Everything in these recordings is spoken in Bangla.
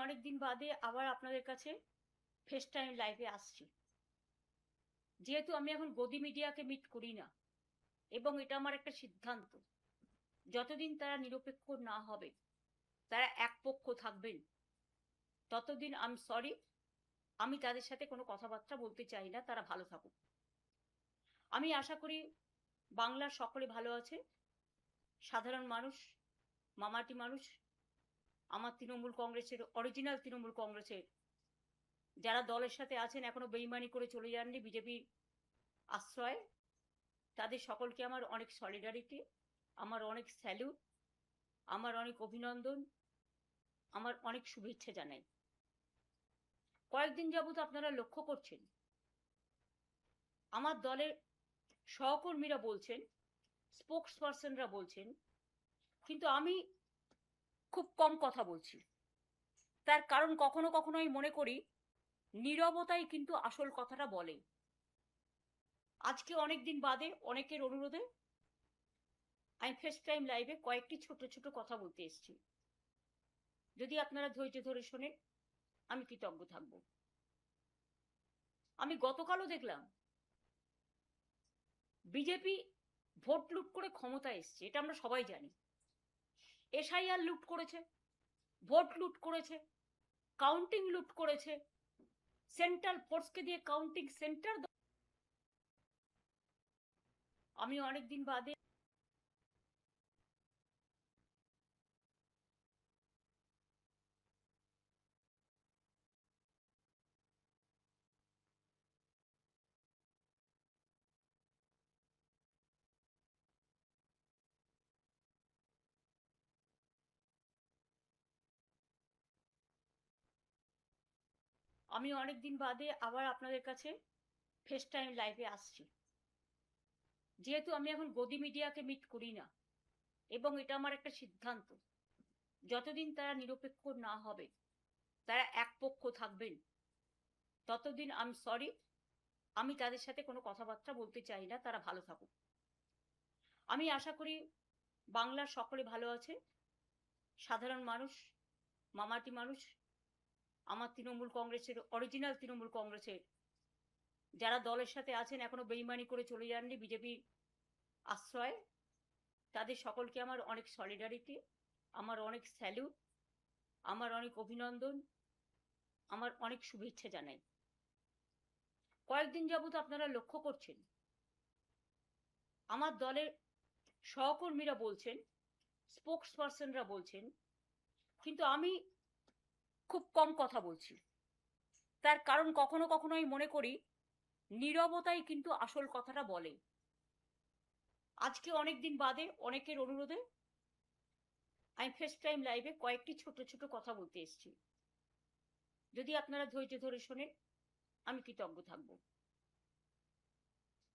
অনেক দিন বাদে আবার আপনাদের কাছে ফেস টাইম লাইভে আসছি। যেহেতু আমি এখন গদি মিডিয়াকে মিট করি না এবং এটা আমার একটা সিদ্ধান্ত, যতদিন তারা নিরপেক্ষ না হবে, তারা একপক্ষ থাকবেন, ততদিন সরি, আমি তাদের সাথে কোনো কথাবার্তা বলতে চাই না। তারা ভালো থাকুক। আমি আশা করি বাংলার সকলে ভালো আছে। সাধারণ মানুষ, মামাটি মানুষ, আমার তৃণমূল কংগ্রেসের, অরিজিনাল তৃণমূল কংগ্রেসের যারা দলের সাথে আছেন, এখনো বেইমানি করে চলে যাননি বিজেপির আশ্রয়, তাদের সকলকে আমার অনেক সলিডারিটি, আমার অনেক স্যালুট, আমার অনেক অভিনন্দন, আমার অনেক শুভেচ্ছা জানাই। কয়েকদিন যাবত আপনারা লক্ষ্য করছেন আমার দলের সহকর্মীরা বলছেন, স্পোক্স পার্সনরা বলছেন, কিন্তু আমি খুব কম কথা বলছি। তার কারণ কখনো কখনো আমি মনে করি নীরবতাই কিন্তু আসল কথাটা বলে। আজকে অনেকদিন বাদে অনেকের অনুরোধে আমি ফেস টাইম লাইভে কয়েকটি ছোট ছোট কথা বলতে এসেছি। যদি আপনারা ধৈর্য ধরে শোনেন, আমি কৃতজ্ঞ থাকব। আমি গতকালও দেখলাম বিজেপি ভোট লুট করে ক্ষমতায় এসছে, এটা আমরা সবাই জানি। এসআইআর লুট করেছে, ভোট লুট করেছে, কাউন্টিং লুট করেছে, সেন্ট্রাল ফোর্সকে দিয়ে কাউন্টিং সেন্টার। আমি অনেকদিন বাদে আবার আপনাদের কাছে ফেস টাইম লাইভে আসছি। যেহেতু আমি এখন গদি মিডিয়াকে মিট করি না এবং এটা আমার একটা সিদ্ধান্ত, যতদিন তারা নিরপেক্ষ না হবে, তারা একপক্ষ থাকবেন, ততদিন সরি, আমি তাদের সাথে কোনো কথাবার্তা বলতে চাই না। তারা ভালো থাকুক। আমি আশা করি বাংলার সকলে ভালো আছে। সাধারণ মানুষ, মামাটি মানুষ, আমার তৃণমূল কংগ্রেসের, অরিজিনাল তৃণমূল কংগ্রেসের যারা দলের সাথে আছেন, এখনো বেইমানি করে চলে যাননি বিজেপির আশ্রয়, তাদের সকলকে আমার অনেক সলিডারিটি, আমার অনেক স্যালুট, আমার অনেক অভিনন্দন, আমার অনেক শুভেচ্ছা জানাই। কয়েকদিন যাবত আপনারা লক্ষ্য করছেন আমার দলের সহকর্মীরা বলছেন, স্পোক্স পার্সনরা বলছেন, কিন্তু আমি খুব কম কথা বলছি। তার কারণ কখনো কখনো আমি মনে করি নীরবতাই কিন্তু আসল কথাটা বলে। আজকে অনেকদিন বাদে অনেকের অনুরোধে আমি ফেস টাইম লাইভে কয়েকটি ছোট ছোট কথা বলতে এসেছি। যদি আপনারা ধৈর্য ধরে শোনেন, আমি কৃতজ্ঞ থাকব।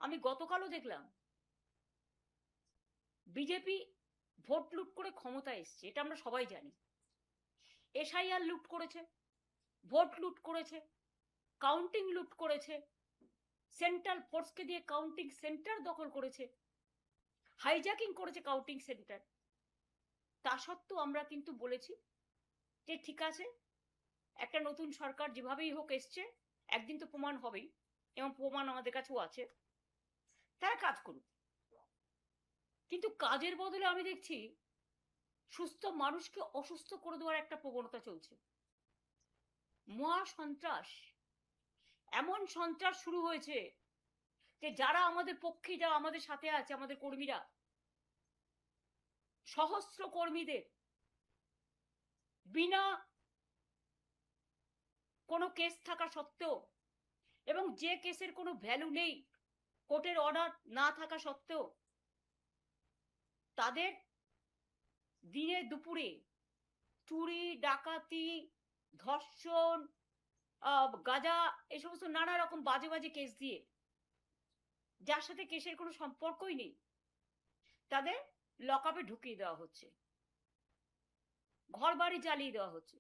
আমি গতকালও দেখলাম বিজেপি ভোট লুট করে ক্ষমতায় এসছে, এটা আমরা সবাই জানি। এসআইআর লুট করেছে, ভোট লুট করেছে, কাউন্টিং লুট করেছে, সেন্ট্রাল ফোর্সকে দিয়ে কাউন্টিং সেন্টার দখল করেছে, হাইজ্যাকিং করেছে কাউন্টিং সেন্টার। তা সত্ত্বেও আমরা কিন্তু বলেছি যে ঠিক আছে, একটা নতুন সরকার যেভাবেই হোক এসছে, একদিন তো প্রমাণ হবেই, এবং প্রমাণ আমাদের কাছেও আছে, তারা কাজ করুক। কিন্তু কাজের বদলে আমি দেখছি সুস্থ মানুষকে অসুস্থ করে দেওয়ার একটা প্রবণতা চলছে। মহা সন্ত্রাস, এমন সন্ত্রাস শুরু হয়েছে যে যারা আমাদের পক্ষে, যারা আমাদের সাথে আছে, আমাদের কর্মীরা, সহস্র কর্মীদের বিনা কোনো কেস থাকা সত্ত্বেও, এবং যে কেসের কোনো ভ্যালু নেই, কোর্টের অর্ডার না থাকা সত্ত্বেও, তাদের দিনে দুপুরে চুরি, ডাকাতি, ধর্ষণ, গাঁজা, এই সমস্ত নানা রকম বাজে বাজে কেস দিয়ে, যার সাথে কেসের কোনো সম্পর্কই নেই, তাদের লকআপে ঢুকিয়ে দেওয়া হচ্ছে, ঘর বাড়ি জ্বালিয়ে দেওয়া হচ্ছে।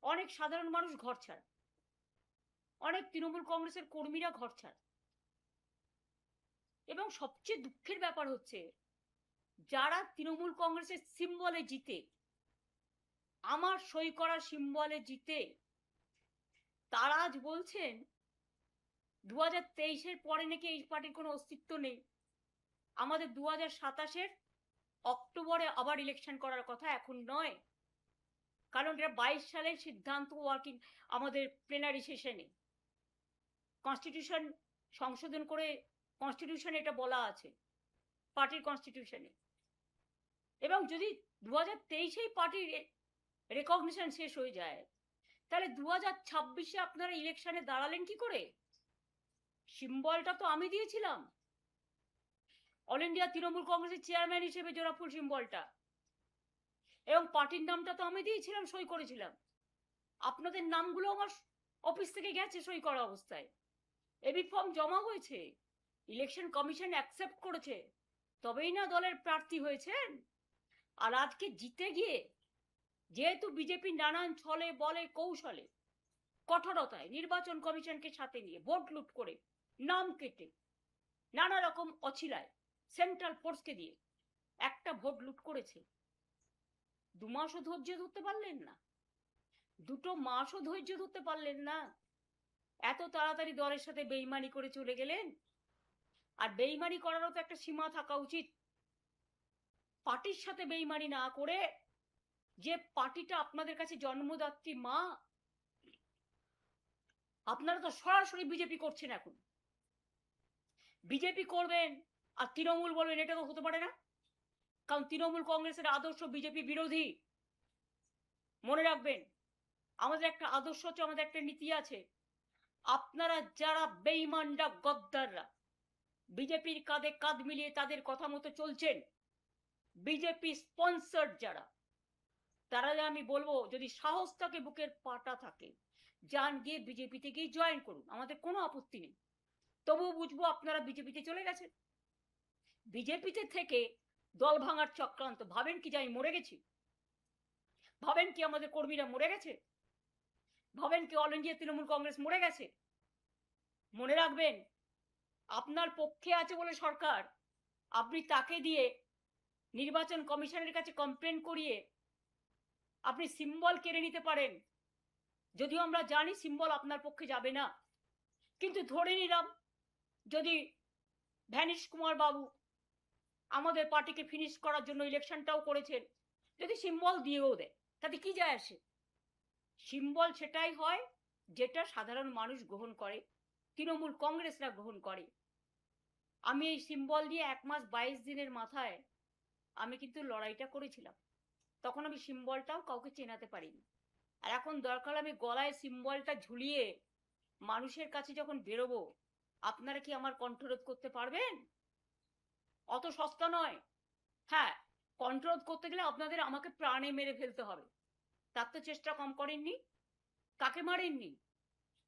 অনেক সাধারণ মানুষ ঘর ছাড়া, অনেক তৃণমূল কংগ্রেসের কর্মীরা ঘর ছাড়া। এবং সবচেয়ে দুঃখের ব্যাপার হচ্ছে, যারা তৃণমূল কংগ্রেসের সিম্বলে জিতে, আমার সই করা সিম্বলে জিতে তারা আজ বলছেন 2023-এর পরে নাকি এই পার্টির কোনো অস্তিত্ব নেই। আমাদের 2027-এর অক্টোবরে আবার ইলেকশন করার কথা, এখন নয়। কারণ এটা 22 সালের সিদ্ধান্ত ওয়ার্কিং আমাদের প্লেনারি সেশনে কনস্টিটিউশন সংশোধন করে কনস্টিটিউশনে এটা বলা আছে, পার্টির কনস্টিটিউশনে। এবং যদি 2023-এই পার্টির রেকগনিশন শেষ হয়ে যায়, তাহলে 2026-এ আপনারা ইলেকশনে দাঁড়ালেন কি করে? সিম্বলটা তো আমি দিয়েছিলাম, অল ইন্ডিয়া তৃণমূল কংগ্রেসের চেয়ারম্যান হিসেবে জোড়াফুল সিম্বলটা, এবং পার্টির নামটা তো আমি দিয়েছিলাম, সই করেছিলাম। আপনাদের নামগুলো আমার অফিস থেকে গেছে সই করা অবস্থায়, এবি ফর্ম জমা হয়েছে, ইলেকশন কমিশন অ্যাকসেপ্ট করেছে, তবেই না দলের প্রার্থী হয়েছেন। আর আজকে জিতে গিয়ে যেহেতু বিজেপি নানান ছলে বলে কৌশলে কঠোরতায় নির্বাচন কমিশনকে সাথে নিয়ে ভোট লুট করে নাম কেটে নানা রকম অছিলায় সেন্ট্রাল ফোর্সকে দিয়ে একটা ভোট লুট করেছে, 2 মাসও ধৈর্য ধরতে পারলেন না, 2 মাসও ধৈর্য ধরতে পারলেন না, এত তাড়াতাড়ি দলের সাথে বেইমানি করে চলে গেলেন। আর বেইমানি করারও তো একটা সীমা থাকা উচিত। পার্টির সাথে বেইমানি না করে, যে পার্টিটা আপনাদের কাছে জন্মদাত্রী মা, আপনারা তো সরাসরি বিজেপি করছেন। এখন বিজেপি করবেন আর তৃণমূল বলবেন, এটা তো হতে পারে না, কারণ তৃণমূল কংগ্রেসের আদর্শ বিজেপি বিরোধী। মনে রাখবেন, আমাদের একটা আদর্শ আছে, আমাদের একটা নীতি আছে। আপনারা যারা বেইমানরা গদ্দাররা বিজেপির কাঁধে কাঁধ মিলিয়ে তাদের কথা মতো চলছেন, বিজেপি স্পন্সর্ড যারা, তারা আমি বলবো যদি সাহস থাকে, বুকের পাটা থাকে, যান গিয়ে বিজেপিতে গিয়ে জয়েন করুন, আমাদের কোনো আপত্তি নেই। তবুও বুঝবো আপনারা বিজেপিতে চলে গেছেন। বিজেপিতে থেকে দল ভাঙার চক্রান্ত, ভাবেন কি যে আমি মরে গেছি? ভাবেন কি আমাদের কর্মীরা মরে গেছে? ভাবেন কি অল ইন্ডিয়া তৃণমূল কংগ্রেস মরে গেছে? মনে রাখবেন, আপনার পক্ষে আছে বলে সরকার, আপনি তাকে দিয়ে নির্বাচন কমিশনের কাছে কমপ্লেন করিয়ে আপনি সিম্বল কেড়ে নিতে পারেন। যদিও আমরা জানি সিম্বল আপনার পক্ষে যাবে না, কিন্তু ধরে নিলাম যদি ভ্যানিশ কুমার বাবু আমাদের পার্টিকে ফিনিশ করার জন্য ইলেকশনটাও করেছেন, যদি সিম্বল দিয়েও দেয়, তাতে কি যায় আসে? সিম্বল সেটাই হয় যেটা সাধারণ মানুষ গ্রহণ করে, তৃণমূল কংগ্রেসরা গ্রহণ করে। আমি এই সিম্বল দিয়ে 1 মাস 22 দিনের মাথায় আমি কিন্তু লড়াইটা করেছিলাম, তখন আমি সিম্বলটাও কাউকে চেনাতে পারিনি। আর এখন দরকার আমি গলায় সিম্বলটা ঝুলিয়ে মানুষের কাছে যখন বেরোবো, আপনারা কি আমার কণ্ঠরোধ করতে পারবেন? অত সস্তা নয়। হ্যাঁ, কণ্ঠরোধ করতে গেলে আপনাদের আমাকে প্রাণে মেরে ফেলতে হবে, তার তো চেষ্টা কম করেননি। কাকে মারেননি?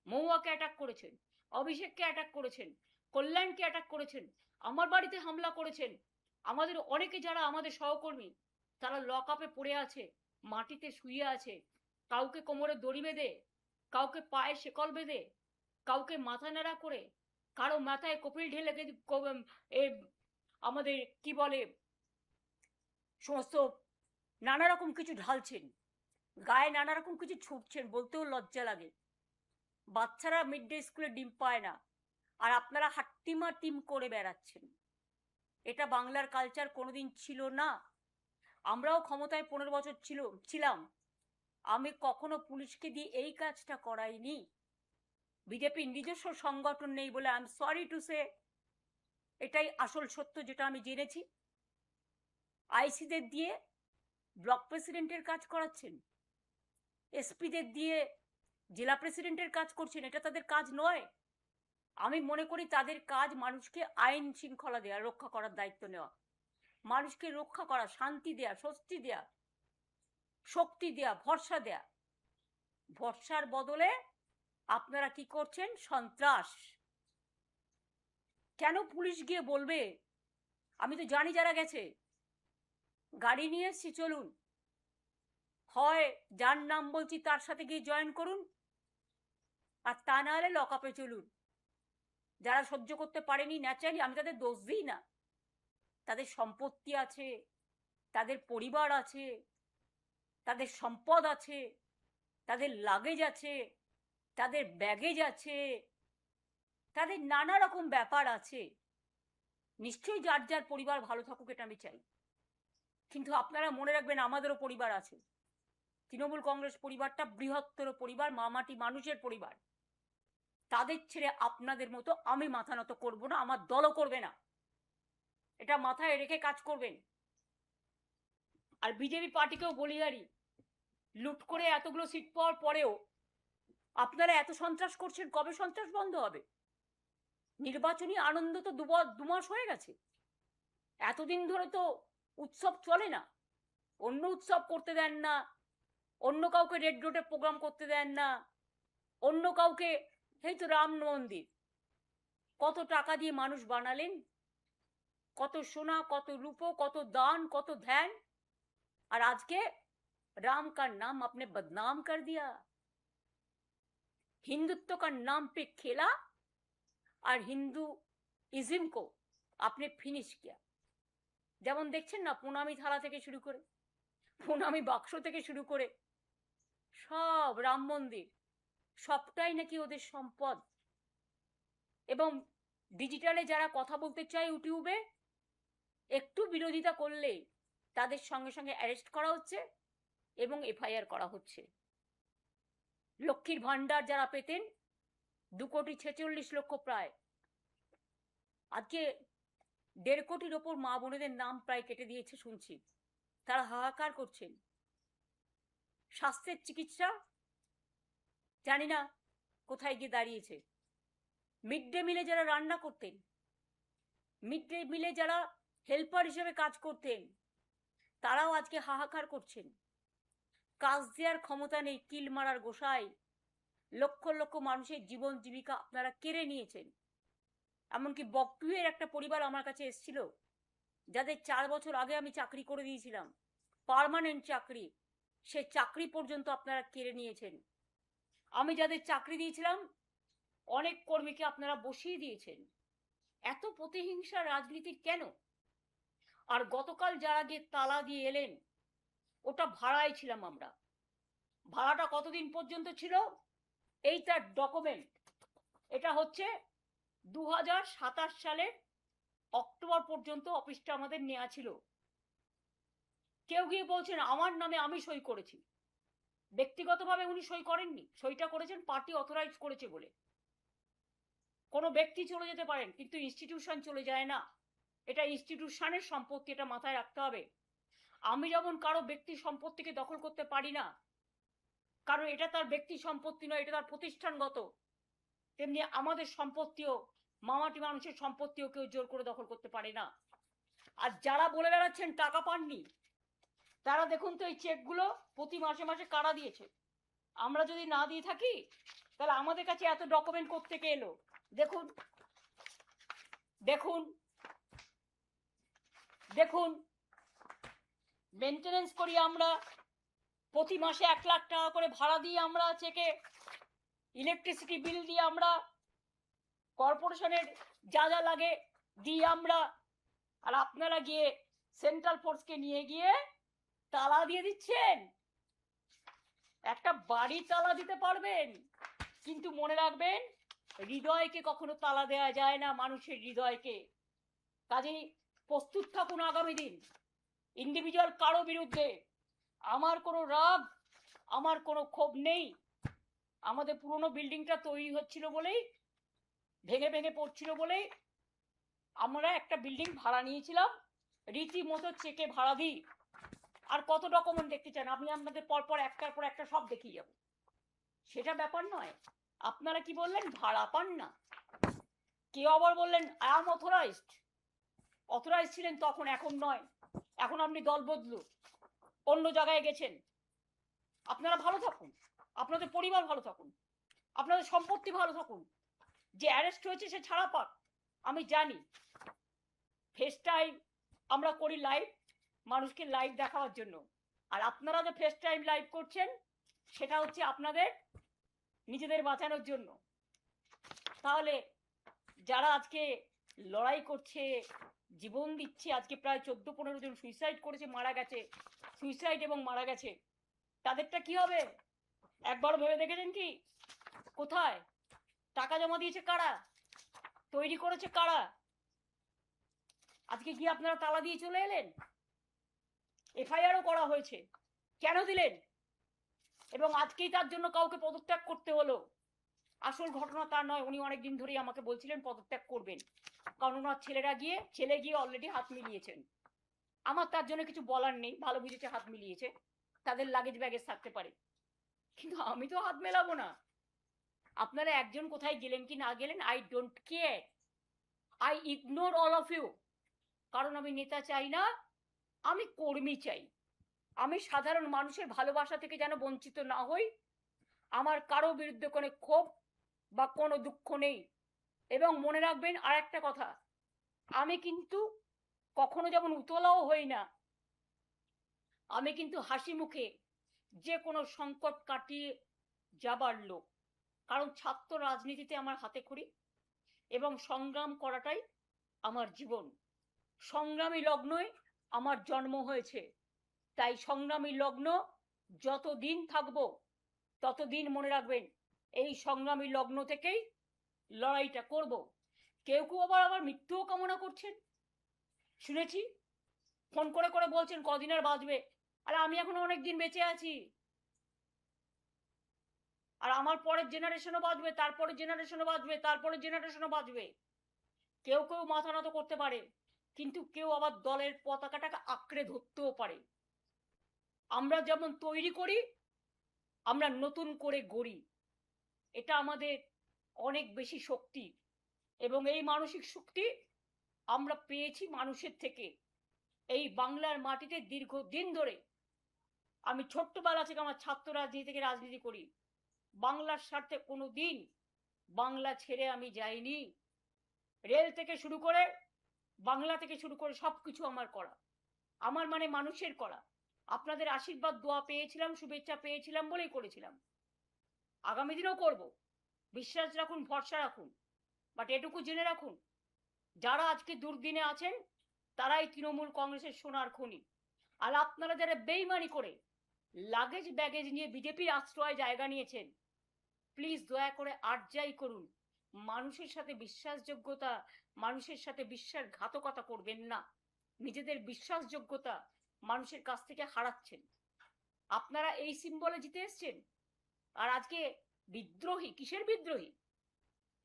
মহুয়াকে অ্যাটাক করেছেন, অভিষেককে অ্যাটাক করেছেন, কল্যাণকে অ্যাটাক করেছেন, আমার বাড়িতে হামলা করেছেন। আমাদের অনেকে যারা আমাদের সহকর্মী, তারা লক আপে পড়ে আছে, মাটিতে শুয়ে আছে, কাউকে কোমরে দড়ি বেঁধে, কাউকে পায়ে শেকল বেঁধে, কাউকে মাথা নাড়া করে, কারো মাথায় কপিল ঢেলে আমাদের কি বলে সমস্ত নানা রকম কিছু ঢালছেন, গায়ে নানা রকম কিছু ছুটছেন, বলতেও লজ্জা লাগে। বাচ্চারা মিড ডে স্কুলে ডিম পায় না, আর আপনারা হাট্টিমা টিম করে বেড়াচ্ছেন। এটা বাংলার কালচার কোনোদিন ছিল না। আমরাও ক্ষমতায় 15 বছর ছিলাম, আমি কখনো পুলিশকে দিয়ে এই কাজটা করাইনি। বিজেপির নিজস্ব সংগঠন নেই বলে I am sorry to say, এটাই আসল সত্য যেটা আমি জেনেছি। আইসিদের দিয়ে ব্লক প্রেসিডেন্টের কাজ করাচ্ছেন, এসপিদের দিয়ে জেলা প্রেসিডেন্টের কাজ করছেন, এটা তাদের কাজ নয়। আমি মনে করি তাদের কাজ মানুষকে আইন শৃঙ্খলা দেওয়া, রক্ষা করার দায়িত্ব নেওয়া, মানুষকে রক্ষা করা, শান্তি দেয়া, স্বস্তি দেয়া, শক্তি দেয়া, ভরসা দেয়া। ভরসার বদলে আপনারা কি করছেন? সন্ত্রাস। কেন পুলিশ গিয়ে বলবে? আমি তো জানি যারা গেছে, গাড়ি নিয়ে এসছি চলুন, হয় যার নাম বলছি তার সাথে গিয়ে জয়েন করুন, আর তা না হলে লক আপে চলুন। যারা সহ্য করতে পারেনি ন্যাচারালি, আমি তাদের দোষ দিই না, তাদের সম্পত্তি আছে, তাদের পরিবার আছে, তাদের সম্পদ আছে, তাদের লাগেজ আছে, তাদের ব্যাগেজ আছে, তাদের নানা রকম ব্যাপার আছে। নিশ্চয়ই যার যার পরিবার ভালো থাকুক, এটা আমি চাই, কিন্তু আপনারা মনে রাখবেন আমাদেরও পরিবার আছে। তৃণমূল কংগ্রেস পরিবারটা বৃহত্তর পরিবার, মামাটি মানুষের পরিবার। তাদের ছেড়ে আপনাদের মতো আমি মাথা নত করবো না, আমার দলও করবে না। এটা মাথায় রেখে কাজ করবেন। আর বিজেপি পার্টিকেও বলি, আরই লুট করে এতগুলো সিট পাওয়ার পরেও আপনারা এত সন্ত্রাস করছেন, কবে সন্ত্রাস বন্ধ হবে? নির্বাচনী আনন্দ তো 2 মাস হয়ে গেছে, এতদিন ধরে তো উৎসব চলে না। অন্য উৎসব করতে দেন না, অন্য কাউকে রেড রোডে প্রোগ্রাম করতে দেন না, অন্য কাউকে, এই তো রাম মন্দির কত টাকা দিয়ে মানুষ বানালেন, কত সোনা, কত রূপো, কত দান, কত ধ্যান, আর আজকে राम का नाम आपने बदनाम कर दिया, हिंदुत्व का नाम पे खेला और हिंदुइज्म को आपने फिनिश किया। যেমন দেখছেন না, প্রণামী থালা থেকে শুরু করে, প্রণামী বাক্স থেকে শুরু করে সব রাম মন্দির, সবটাই নাকি ওদের সম্পদ। এবং ডিজিটালে যারা কথা বলতে চায় ইউটিউবে, একটু বিরোধিতা করলে তাদের সঙ্গে সঙ্গে অ্যারেস্ট করা হচ্ছে এবং এফআইআর করা হচ্ছে। লক্ষ্মীর ভান্ডার যারা পেতেন 2,46,00,000 প্রায়, আজকে 1.5 কোটির ওপর মা বোনেদের নাম প্রায় কেটে দিয়েছে শুনছি। তারা হাহাকার করছেন। স্বাস্থ্যের চিকিৎসা জানি না কোথায় গিয়ে দাঁড়িয়েছে। মিড ডে মিলে যারা রান্না করতেন, মিড ডে মিলে যারা হেল্পার হিসেবে কাজ করতেন, তারাও আজকে হাহাকার করছেন। কাজ দেওয়ার ক্ষমতা নেই, কিল মারার গোসাই। লক্ষ লক্ষ মানুষের জীবন জীবিকা আপনারা কেড়ে নিয়েছেন। এমনকি বকটুয়ের একটা পরিবার আমার কাছে এসেছিল, যাদের 4 বছর আগে আমি চাকরি করে দিয়েছিলাম, পার্মানেন্ট চাকরি, সে চাকরি পর্যন্ত আপনারা কেড়ে নিয়েছেন। আমি যাদের চাকরি দিয়েছিলাম, অনেক কর্মীকে আপনারা বসিয়ে দিয়েছেন। এত প্রতিহিংসা রাজনীতি কেন? আর গতকাল যারা গিয়ে তালা দিয়ে এলেন, ওটা ভাড়ায় ছিলাম আমরা। ভাড়াটা কতদিন পর্যন্ত ছিল? এই তার ডকুমেন্ট। এটা হচ্ছে 2027 সালের অক্টোবর পর্যন্ত অফিসটা আমাদের নেওয়া ছিল। কেউ গিয়ে বলছেন আমার নামে আমি সই করেছি। ব্যক্তিগতভাবে উনি সই করেননি, সইটা করেছেন পার্টি অথরাইজ করেছে বলে। কোনো ব্যক্তি চলে যেতে পারেন, কিন্তু ইনস্টিটিউশন চলে যায় না। এটা ইনস্টিটিউশনের সম্পত্তি, এটা মাথায় রাখতে হবে। আমি যেমন কারো ব্যক্তি সম্পত্তিকে দখল করতে পারি না, কারণ এটা তার ব্যক্তি সম্পত্তি নয়, এটা তার প্রতিষ্ঠানগত, তেমনি আমাদের সম্পত্তিও, মামাটি মানুষের সম্পত্তিও কেউ জোর করে দখল করতে পারে না। আর যারা বলে বেড়াচ্ছেন টাকা পাননি, তারা দেখুন তো এই চেকগুলো প্রতি মাসে মাসে কারা দিয়েছে। আমরা যদি না দিয়ে থাকি তাহলে আমাদের কাছে এত ডকুমেন্ট কোত্থেকে এলো? দেখুন দেখুন দেখুন, মেনটেনেন্স করি আমরা, প্রতি মাসে 1 লাখ টাকা করে ভাড়া দিই আমরা চেকে, ইলেকট্রিসিটি বিল দিয়ে আমরা, কর্পোরেশনের যা যা লাগে দিই আমরা। আর আপনারা গিয়ে সেন্ট্রাল ফোর্সকে নিয়ে গিয়ে তালা দিয়ে দিচ্ছেন। একটা বাড়ি তালা দিতে পারবেন, কিন্তু মনে রাখবেন হৃদয়কে কখনো তালা দেওয়া যায় না, মানুষের হৃদয়কে। কাজেই প্রস্তুত থাকুন আগামী দিন ইন্ডিভিজুয়াল কারো বিরুদ্ধে। আমার কোনো রাগ, আমার কোনো ক্ষোভ নেই। আমাদের পুরনো বিল্ডিংটা তৈরি হচ্ছিল বলেই, ভেঙে ভেঙে পড়ছিল বলেই আমরা একটা বিল্ডিং ভাড়া নিয়েছিলাম, রীতিমতো চেকে ভাড়া দিই। আর কত ডকুমেন্ট দেখতে চান? আমি আপনাদের পরপর একটার পর একটা সব দেখিয়ে যাব, সেটা ব্যাপার নয়। আপনারা কি বললেন? ভাড়া পান না। কেউ আবার বললেন আই এম অথরাইজড। অথরাইজ ছিলেন তখন, এখন নয়। এখন আপনি দল বদলু, অন্য জায়গায় গেছেন। আপনারা ভালো থাকুন, আপনাদের পরিবার ভালো থাকুন, আপনাদের সম্পত্তি ভালো থাকুন। যে অ্যারেস্ট হয়েছে সে ছাড়া পাক। আমি জানি ফেস টাইম আমরা করি লাইভ, মানুষকে লাইভ দেখাবার জন্য। আর আপনারা যে ফেস টাইম লাইভ করছেন সেটা হচ্ছে আপনাদের নিজেদের বাঁচানোর জন্য। তাহলে যারা আজকে লড়াই করছে, জীবন দিচ্ছে, আজকে প্রায় 14-15 জন সুইসাইড করেছে, মারা গেছে, সুইসাইড এবং মারা গেছে, তাদেরটা কি হবে? একবার ভেবে দেখেছেন কি? কোথায় টাকা জমা দিয়েছে কারা, তৈরি করেছে কারা? আজকে কি আপনারা তালা দিয়ে চলে এলেন? এফআইআরও করা হয়েছে, কেন দিলেন? এবং আজকেই তার জন্য কাউকে পদত্যাগ করতে হলো। আসল ঘটনা তা নয়, উনি অনেকদিন ধরেই আমাকে বলছিলেন পদত্যাগ করবেন, কারণ ওনার ছেলে গিয়ে অলরেডি হাত মিলিয়েছেন। আমার তার জন্য কিছু বলার নেই, ভালো বুঝেছে হাত মিলিয়েছে, তাদের লাগেজ ব্যাগেজ থাকতে পারে, কিন্তু আমি তো হাত মেলাবো না। আপনারা একজন কোথায় গেলেন কি না গেলেন, I don't care, I ignore all of you. কারণ আমি নেতা চাই না, আমি কর্মী চাই। আমি সাধারণ মানুষের ভালোবাসা থেকে যেন বঞ্চিত না হই। আমার কারো বিরুদ্ধে কোনো ক্ষোভ বা কোনো দুঃখ নেই। এবং মনে রাখবেন আর একটা কথা, আমি কিন্তু কখনো যেমন উতলাও হই না, আমি কিন্তু হাসি মুখে যে কোনো সংকট কাটিয়ে যাবার লোক। কারণ ছাত্র রাজনীতিতে আমার হাতে খড়ি এবং সংগ্রাম করাটাই আমার জীবন। সংগ্রামী লগ্নই আমার জন্ম হয়েছে, তাই সংগ্রামী লগ্ন যতদিন থাকবো ততদিন মনে রাখবেন এই সংগ্রামী লগ্ন থেকেই লড়াইটা করব। কেউ কেউ আবার আমার মৃত্যুও কামনা করছেন, শুনেছি ফোন করে করে বলছেন কদিন আর বাঁচবে। আরে আমি এখন অনেক দিন বেঁচে আছি, আর আমার পরের জেনারেশনও বাঁচবে, তারপরের জেনারেশনও বাঁচবে, তারপরের জেনারেশনও বাঁচবে। কেউ কেউ মাথা নত করতে পারে, কিন্তু কেউ আবার দলের পতাকাটাকে আঁকড়ে ধরতেও পারে। আমরা যেমন তৈরি করি, আমরা নতুন করে গড়ি, এটা আমাদের অনেক বেশি শক্তি। এবং এই মানসিক শক্তি আমরা পেয়েছি মানুষের থেকে। এই বাংলার মাটিতে দীর্ঘদিন ধরে, আমি ছোট্টবেলা থেকে আমার ছাত্র রাজনীতি থেকে রাজনীতি করি, বাংলার স্বার্থে কোনোদিন বাংলা ছেড়ে আমি যাইনি। রেল থেকে শুরু করে, বাংলা থেকে শুরু করে সবকিছু আমার করা, আমার মানে মানুষের করা। আপনাদের আশীর্বাদ দোয়া পেয়েছিলাম, শুভেচ্ছা পেয়েছিলাম বলেই করেছিলাম, আগামী দিনেও করব। বিশ্বাস রাখুন, ভরসা রাখুন। বাট এটুকু জেনে রাখুন, যারা আজকে দুর্দিনে আছেন তারাই তৃণমূল কংগ্রেসের সোনার খনি। আর আপনারা যারা বেইমানি করে লাগেজ ব্যাগেজ নিয়ে বিজেপির আশ্রয় জায়গা নিয়েছেন, প্লিজ দয়া করে আর্জাই করুন, মানুষের সাথে বিশ্বাসযোগ্যতা, মানুষের সাথে বিশ্বাসঘাতকতা করবেন না। নিজেদের বিশ্বাসযোগ্যতা মানুষের কাছ থেকে হারাচ্ছেন। আপনারা এই সিম্বলে জিতে এসছেন, আর আজকে বিদ্রোহী। কিসের বিদ্রোহী?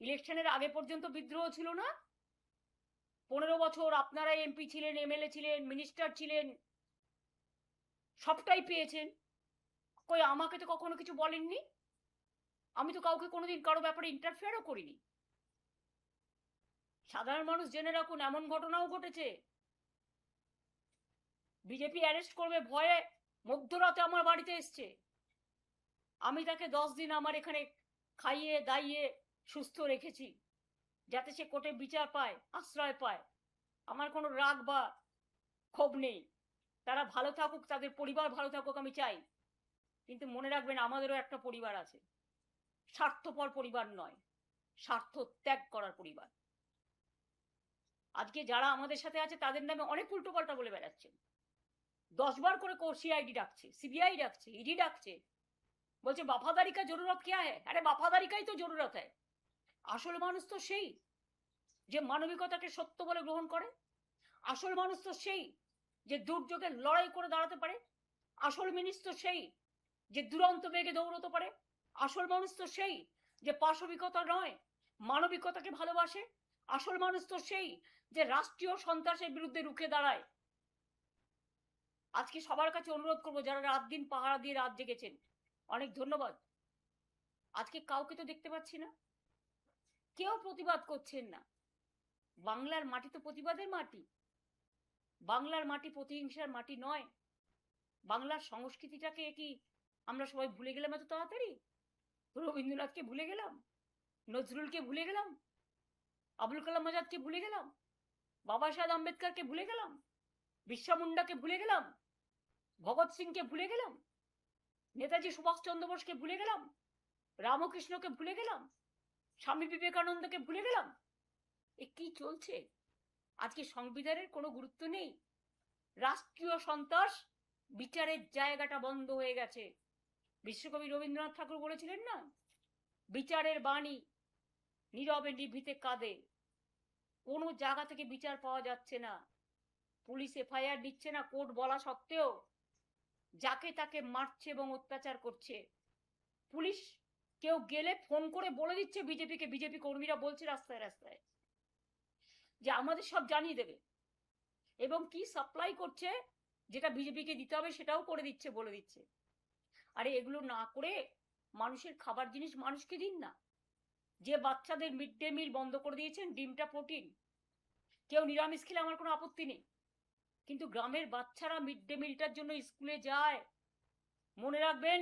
ইলেকশনের আগে পর্যন্ত বিদ্রোহ ছিল না? 15 বছর আপনারা এমপি ছিলেন, এমএলএ ছিলেন, মিনিস্টার ছিলেন, সবটাই পেয়েছেন। কই আমাকে তো কখনো কিছু বলেননি, আমি তো কাউকে কোনোদিন কারো ব্যাপারে ইন্টারফেয়ারও করিনি। সাধারণ মানুষ জেনে রাখুন, এমন ঘটনাও ঘটেছে, বিজেপি অ্যারেস্ট করবে ভয়ে মধ্যরাতে আমার বাড়িতে এসছে। আমি তাকে 10 দিন আমার এখানে খাইয়ে দাইয়ে সুস্থ রেখেছি, যাতে সে কোর্টে বিচার পায়, আশ্রয় পায়। আমার কোনো রাগ বা ক্ষোভ নেই, তারা ভালো থাকুক, তাদের পরিবার ভালো থাকুক আমি চাই। কিন্তু মনে রাখবেন আমাদেরও একটা পরিবার আছে, স্বার্থপর পরিবার নয়, স্বার্থ ত্যাগ করার পরিবার। আজকে যারা আমাদের সাথে আছে তাদের নামে অনেক উল্টোপাল্টা বলে বেড়াচ্ছেন। 10 বার করে সিআইডি ডাকছে, সিবিআই ডাকছে, ইডি ডাকছে, বলছে वफादारी का जरूरत क्या है। আরে वफादारी का ही तो जरूरत है। আসল মানুষ তো সেই যে মানবিকতাকে সত্য বলে গ্রহণ করে। আসল মানুষ তো সেই যে দুর্যোগে লড়াই করে দাঁড়াতে পারে। আসল মানুষ তো সেই যে দুরন্ত বেগে দৌড়তে পারে। আসল মানুষ তো সেই যে পাশবিকতা নয়, মানবিকতাকে ভালোবাসে। আসল মানুষ তো সেই যে রাষ্ট্রীয় সন্ত্রাসের বিরুদ্ধে রুখে দাঁড়ায়। আজকে সবার কাছে অনুরোধ করবো, যারা রাত দিন পাহারা দিয়ে রাত জেগেছেন, অনেক ধন্যবাদ। আজকে কাউকে তো দেখতে পাচ্ছি না, কেউ প্রতিবাদ করছেন না। বাংলার মাটি তো প্রতিবাদের মাটি, বাংলার মাটি প্রতিহিংসার মাটি নয়। বাংলার সংস্কৃতিটাকে কি আমরা সবাই ভুলে গেলাম এত তাড়াতাড়ি? রবীন্দ্রনাথকে ভুলে গেলাম, নজরুলকে ভুলে গেলাম, আবুল কালাম আজাদকে ভুলে গেলাম, বাবা সাহেব আম্বেদকরকে ভুলে গেলাম, বিরসা মুন্ডাকে ভুলে গেলাম, ভগৎ সিংকে ভুলে গেলাম, নেতাজি সুভাষচন্দ্র বোসকে ভুলে গেলাম, রামকৃষ্ণকে ভুলে গেলাম, স্বামী বিবেকানন্দকে ভুলে গেলাম। এ কি চলছে? আজকে সংবিধানের কোনো গুরুত্ব নেই। রাষ্ট্রীয় সন্ত্রাস বিচারের জায়গাটা বন্ধ হয়ে গেছে। বিশ্বকবি রবীন্দ্রনাথ ঠাকুর বলেছিলেন না, বিচারের বাণী নীরবে নিভৃতে কাঁদে। কোনো জায়গা থেকে বিচার পাওয়া যাচ্ছে না, পুলিশ এফআইআর দিচ্ছে না কোর্ট বলা সত্ত্বেও, যাকে তাকে মারছে এবং অত্যাচার করছে। পুলিশ কেউ গেলে ফোন করে বলে দিচ্ছে বিজেপিকে, বিজেপি কর্মীরা বলছে রাস্তায় রাস্তায় যে আমাদের সব জানিয়ে দেবে, এবং কি সাপ্লাই করছে যেটা বিজেপিকে দিতে হবে সেটাও করে দিচ্ছে, বলে দিচ্ছে। আরে এগুলো না করে মানুষের খাবার জিনিস মানুষকে দিন না। যে বাচ্চাদের মিড ডে মিল বন্ধ করে দিয়েছেন, ডিমটা প্রোটিন, কেউ নিরামিষ খেলে আমার কোনো আপত্তি নেই, কিন্তু গ্রামের বাচ্চারা মিড ডে মিলটার জন্য স্কুলে যায়। মনে রাখবেন,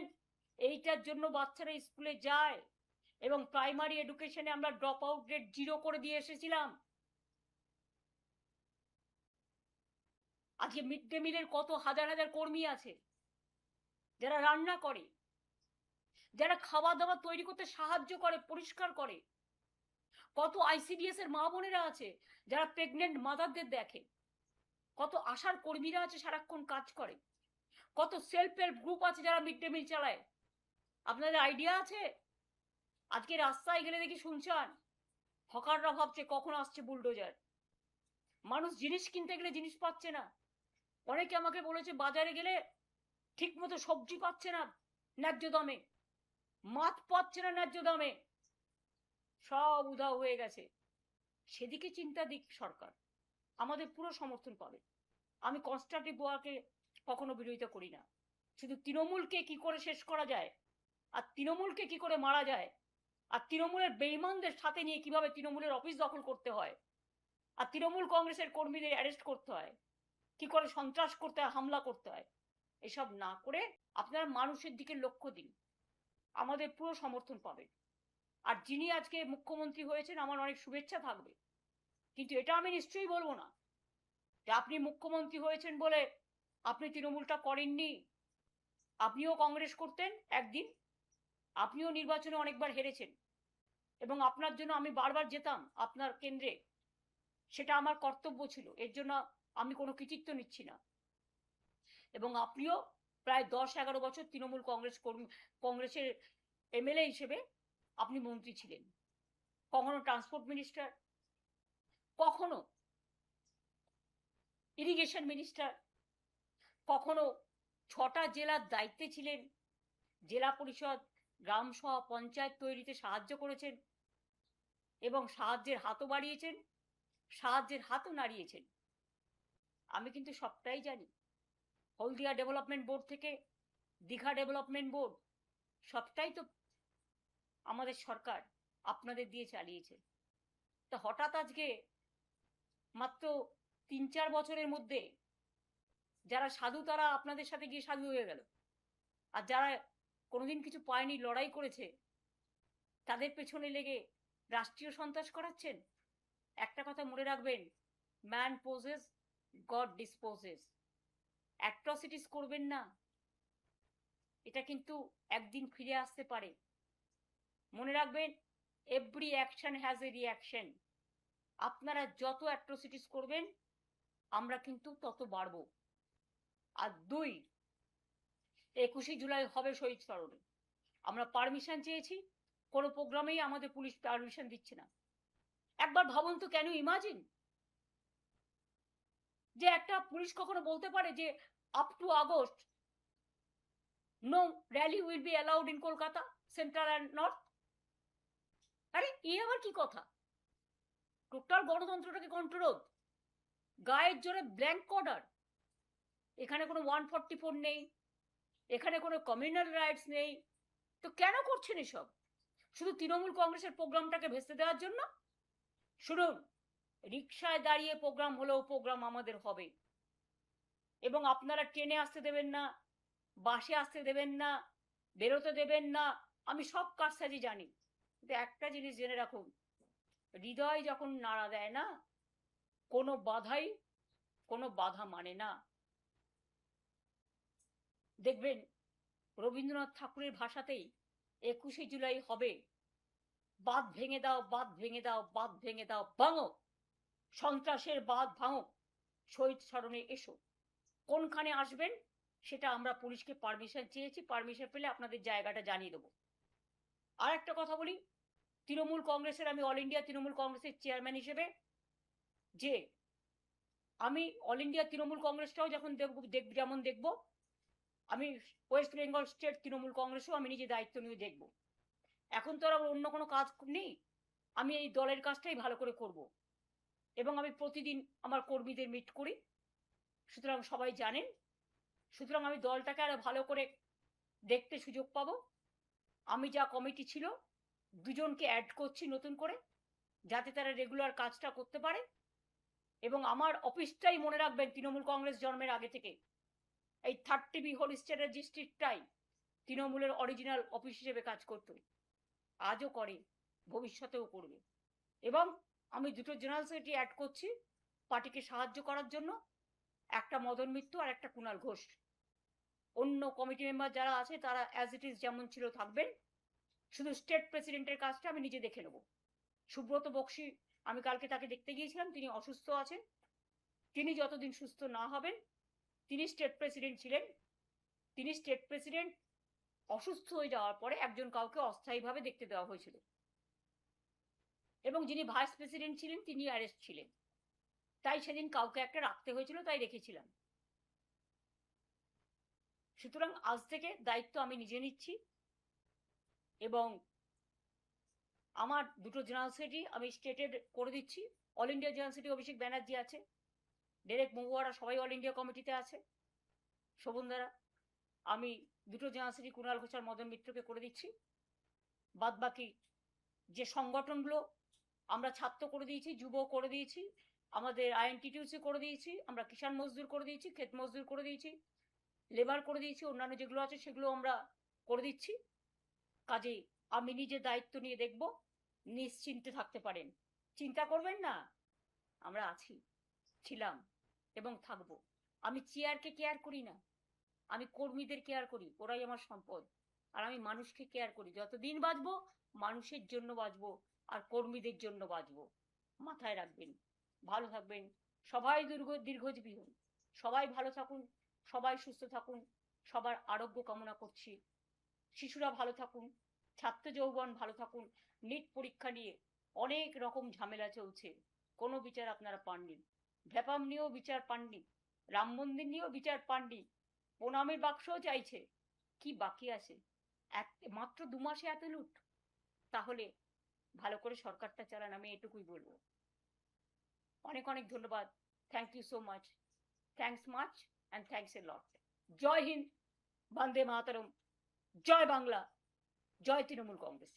এইটার জন্য বাচ্চারা স্কুলে যায়। এবং প্রাইমারি এডুকেশনে আমরা ড্রপ আউট রেট 0 করে দিয়ে এসেছিলাম। আজকে মিড ডে মিলের কত হাজার হাজার কর্মী আছে যারা রান্না করে, যারা খাবার দাবার তৈরি করতে সাহায্য করে, পরিষ্কার করে। কত আইসিডিএস এর মা বোনেরা আছে যারা প্রেগনেন্ট মাদারদের দেখে। কত আশার কর্মীরা আছে সারাক্ষণ কাজ করে। কত সেলফ হেল্প গ্রুপ আছে যারা মিড ডে মিল চালায়। আপনাদের আইডিয়া আছে? আজকে রাস্তায় গেলে দেখি শুনছেন হকাররা ভাবছে কখন আসছে বুলডোজার। মানুষ জিনিস কিনতে গেলে জিনিস পাচ্ছে না। অনেকে আমাকে বলেছে বাজারে গেলে ঠিক মতো সবজি পাচ্ছে না ন্যায্য দামে, মাছ পাচ্ছে না ন্যায্য দামে, সব উধাও হয়ে গেছে। সেদিকে চিন্তা দিক সরকার, আমাদের পুরো সমর্থন পাবে। আমি কনস্ট্রাকটিভ ওয়ার্কে কখনো বিরোধিতা করি না। শুধু তৃণমূলকে কি করে শেষ করা যায়, আর তৃণমূলকে কি করে মারা যায়, আর তৃণমূলের বেঈমানদের সাথে নিয়ে কিভাবে তৃণমূলের অফিস দখল করতে হয়, আর তৃণমূল কংগ্রেসের কর্মীদের অ্যারেস্ট করতে হয়, কি করে সন্ত্রাস করতে হয়, হামলা করতে হয়, এসব না করে আপনারা মানুষের দিকে লক্ষ্য দিন, আমাদের পুরো সমর্থন পাবেন। আর যিনি আজকে মুখ্যমন্ত্রী হয়েছেন আমার অনেক শুভেচ্ছা থাকবে, কিন্তু এটা আমি নিশ্চয়ই বলবো না যে আপনি মুখ্যমন্ত্রী হয়েছেন বলে আপনি তৃণমূলটা করেননি। আপনিও কংগ্রেস করতেন একদিন, আপনিও নির্বাচনে অনেকবার হেরেছেন, এবং আপনার জন্য আমি বারবার যেতাম আপনার কেন্দ্রে, সেটা আমার কর্তব্য ছিল, এর জন্য আমি কোনো কৃতিত্ব নিচ্ছি না। এবং আপনিও প্রায় 10-11 বছর তৃণমূল কংগ্রেসের এমএলএ হিসেবে আপনি মন্ত্রী ছিলেন, কখনো ট্রান্সপোর্ট মিনিস্টার, কখনো ইরিগেশন মিনিস্টার, কখনো 6টা জেলার দায়িত্বে ছিলেন, জেলা পরিষদ, গ্রাম সভা, পঞ্চায়েত তৈরিতে সাহায্য করেছেন, এবং সাহায্যের হাতও বাড়িয়েছেন, সাহায্যের হাতও নাড়িয়েছেন। আমি কিন্তু সবটাই জানি। হলদিয়া ডেভেলপমেন্ট বোর্ড থেকে দীঘা ডেভেলপমেন্ট বোর্ড, সবটাই তো আমাদের সরকার আপনাদের দিয়ে চালিয়েছে। তা হঠাৎ আজকে মাত্র 3-4 বছরের মধ্যে যারা সাধু তারা আপনাদের সাথে গিয়ে সাধু হয়ে গেল, আর যারা কোনোদিন কিছু পায়নি, লড়াই করেছে, তাদের পেছনে লেগে রাষ্ট্রীয় সন্ত্রাস করাচ্ছেন। একটা কথা মনে রাখবেন, man poses, god disposes. Atrocities করবেন না, এটা কিন্তু একদিন ফিরে আসতে পারে। মনে রাখবেন, every action has a reaction. আপনারা যত অ্যাট্রসিটিস করবেন আমরা কিন্তু তত বাড়ব। আর 2, 21শে জুলাই হবে শহীদ স্মরণে। আমরা পারমিশন চেয়েছি, কোনো প্রোগ্রামেই আমাদের পুলিশ পারমিশন দিচ্ছে না। একবার ভাবুন তো, কেন ইমাজিন যে একটা পুলিশ কখনো বলতে পারে যে up to August no rally will be allowed in Kolkata central and north. আরে এই আবার কি কথা? টোটাল গণতন্ত্রটাকে কন্ট্রোল, গায়ের জোরে ব্ল্যাঙ্ক অর্ডার। এখানে কোনো 144 নেই, এখানে কোনো কমিউনাল রাইটস নেই, তো কেন করছেন এসব? শুধু তৃণমূল কংগ্রেসের প্রোগ্রামটাকে ভেস্তে দেওয়ার জন্য? শুনুন, রিক্সায় দাঁড়িয়ে প্রোগ্রাম হলেও প্রোগ্রাম আমাদের হবে, এবং আপনারা ট্রেনে আসতে দেবেন না, বাসে আসতে দেবেন না, বেরোতে দেবেন না, আমি সব কারসাজি জানি। কিন্তু একটা জিনিস জেনে রাখুন, হৃদয় যখন নাড়া দেয় না, কোনো বাধাই কোনো বাধা মানে না। দেখবেন রবীন্দ্রনাথ ঠাকুরের ভাষাতেই 21শে জুলাই হবে, বাঁধ ভেঙে দাও, বাঁধ ভেঙে দাও, বাঁধ ভেঙে দাও, ভাঙো সন্ত্রাসের বাঁধ ভাঙো, শহীদ স্মরণে এসো। কোনখানে আসবেন সেটা আমরা পুলিশকে পারমিশন চেয়েছি, পারমিশন পেলে আপনাদের জায়গাটা জানিয়ে দেবো। আর একটা কথা বলি, তৃণমূল কংগ্রেসের, আমি অল ইন্ডিয়া তৃণমূল কংগ্রেসের চেয়ারম্যান হিসেবে, যে আমি অল ইন্ডিয়া তৃণমূল কংগ্রেসটাও যখন যেমন দেখব, আমি ওয়েস্ট বেঙ্গল স্টেট তৃণমূল কংগ্রেসও আমি নিজে দায়িত্ব নিয়ে দেখব। এখন তো আর আমার অন্য কোনো কাজ নেই, আমি এই দলের কাজটাই ভালো করে করব এবং আমি প্রতিদিন আমার কর্মীদের মিট করি, সুতরাং সবাই জানেন। সুতরাং আমি দলটাকে আরো ভালো করে দেখতে সুযোগ পাবো। আমি যা কমিটি ছিল, দুজনকে অ্যাড করছি নতুন করে, যাতে তারা রেগুলার কাজটা করতে পারে। এবং আমার অফিসটাই মনে রাখবেন, তৃণমূল কংগ্রেস জন্মের আগে থেকে এই 30B হোলিস্টারের ডিস্ট্রিক্টটাই তৃণমূলের অরিজিনাল অফিস হিসেবে কাজ করত, আজও করে, ভবিষ্যতেও করবে। এবং আমি দুটো জেনারেল সেক্রেটারি অ্যাড করছি পার্টিকে সাহায্য করার জন্য, একটা মদন মিত্র আর একটা কুণাল ঘোষ। অন্য কমিটি মেম্বার যারা আছে তারা অ্যাজ ইট ইজ যেমন ছিল থাকবেন, শুধু স্টেট প্রেসিডেন্টের কাজটা আমি নিজে দেখে নেব। সুব্রত বক্সি, আমি কালকে তাকে দেখতে গিয়েছিলাম, তিনি অসুস্থ আছেন। তিনি যতদিন সুস্থ না হবেন, তিনি স্টেট প্রেসিডেন্ট ছিলেন, তিনি স্টেট প্রেসিডেন্ট অসুস্থ হয়ে যাওয়ার পরে একজন কাউকে অস্থায়ীভাবে দেখতে দেওয়া হয়েছিল, এবং যিনি ভাইস প্রেসিডেন্ট ছিলেন তিনি অ্যারেস্ট ছিলেন, তাই সেদিন কাউকে একটা রাখতে হয়েছিল, তাই রেখেছিলাম। সুতরাং আজ থেকে দায়িত্ব আমি নিজে নিচ্ছি এবং আমার দুটো জেনারেল সেক্রেটারি আমি স্টেটের করে দিচ্ছি। All India general secretary Abhishek Banerjee আছে, ডেরেক মহুয়ারা সবাই অল ইন্ডিয়া কমিটিতে আছে, শোভন দ্বারা। আমি দুটো জেনারেল সেক্রেটারি কুণাল ঘোষ আর মদন মিত্রকে করে দিচ্ছি। বাদ বাকি যে সংগঠনগুলো আমরা ছাত্র করে দিয়েছি, যুব করে দিয়েছি, আমাদের আইএনটিটিউসি করে দিয়েছি, আমরা কিষাণ মজদুর করে দিয়েছি, ক্ষেত মজদুর করে দিয়েছি, লেবার করে দিয়েছি, অন্যান্য যেগুলো আছে সেগুলো আমরা করে দিচ্ছি। কাজেই আমি নিজে দায়িত্ব নিয়ে দেখব, নিশ্চিন্তে থাকতে পারেন, চিন্তা করবেন না, আমরা আছি, ছিলাম এবং থাকবো। আমি চেয়ারকে কেয়ার করি না, আমি কর্মীদের কেয়ার করি, ওরাই আমার সম্পদ। আর আমি মানুষকে কেয়ার করি, যতদিন বাঁচবো মানুষের জন্য বাঁচবো আর কর্মীদের জন্য বাঁচবো। মাথায় রাখবেন, ভালো থাকবেন, সবাই দীর্ঘজীবী হন, সবাই ভালো থাকুন, সবাই সুস্থ থাকুন, সবার আরোগ্য কামনা করছি। শিশুরা ভালো থাকুন, ছাত্র যৌবন ভালো থাকুন। নিট পরীক্ষা নিয়ে অনেক রকম ঝামেলা চলছে, কোনো বিচার আপনারা পাননি, ভ্যাপাম নিয়েও বিচার পাননি, রাম মন্দির নিয়েও বিচার পাননি, প্রণামের বাক্সও চাইছে, কি বাকি আছে? মাত্র 2 মাসে এত লুট? তাহলে ভালো করে সরকারটা চালান, আমি এটুকুই বলবো। অনেক অনেক ধন্যবাদ, thank you so much, thanks much and thanks a lot. জয় হিন্দ, বন্দে মাতরম, জয় বাংলা, জয় তৃণমূল কংগ্রেস।